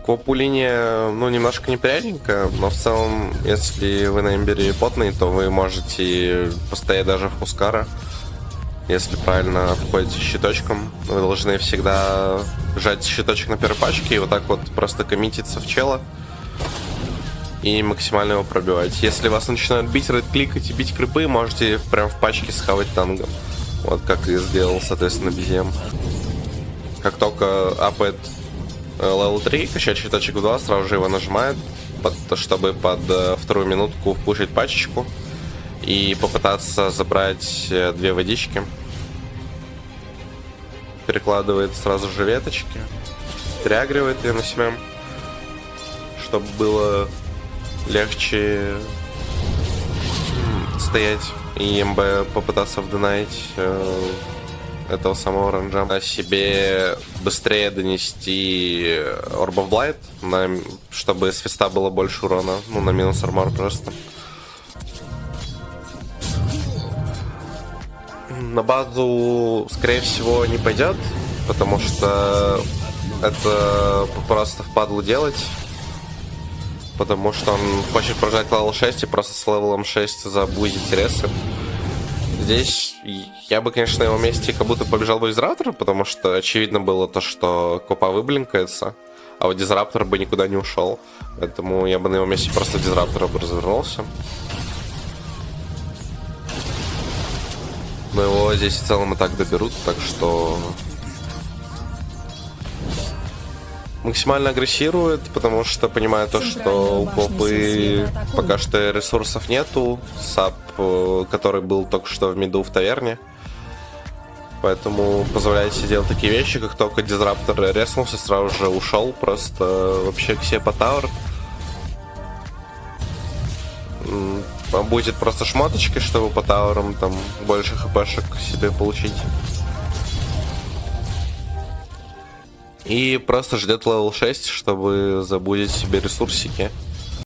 Квапу-линия, ну, немножко неприятненькая, но в целом, если вы на имбире потный, то вы можете постоять даже в Хускара. Если правильно обходите щиточком, вы должны всегда жать щиточек на первой пачке и вот так вот просто коммититься в чела и максимально его пробивать. Если вас начинают бить, рейд-кликать и бить крипы, можете прям в пачке схавать тангом. Вот как и сделал, соответственно, BZM. Как только апает левел 3, качать щиточек в 2, сразу же его нажимает, чтобы под вторую минутку впушить пачечку и попытаться забрать 2 водички. Перекладывает сразу же веточки, переагривает ее на себя, чтобы было легче стоять и МБ попытаться вдонать этого самого ранжа. А себе быстрее донести Orb of Blight, чтобы с фиста было больше урона, ну на минус армор просто. На базу, скорее всего, не пойдет, потому что это просто впадло делать. Потому что он хочет прожать левел 6 и просто с левелом 6 забузить ресы. Здесь я бы, конечно, на его месте как будто побежал бы Дизраптор, потому что очевидно было то, что Копа выблинкается, а вот Дизраптор бы никуда не ушел. Поэтому я бы на его месте просто Дизраптора бы развернулся. Но его здесь в целом и так доберут, так что максимально агрессирует, потому что понимает то, что у Копы пока что ресурсов нету. Сап, который был только что в миду в таверне. Поэтому позволяет себе делать такие вещи, как только Дизраптор реснулся, сразу же ушел просто вообще к себе по тауэр. Будет просто шмоточки, чтобы по тауэрам там больше хпшек себе получить. И просто ждет левел 6, чтобы забудить себе ресурсики.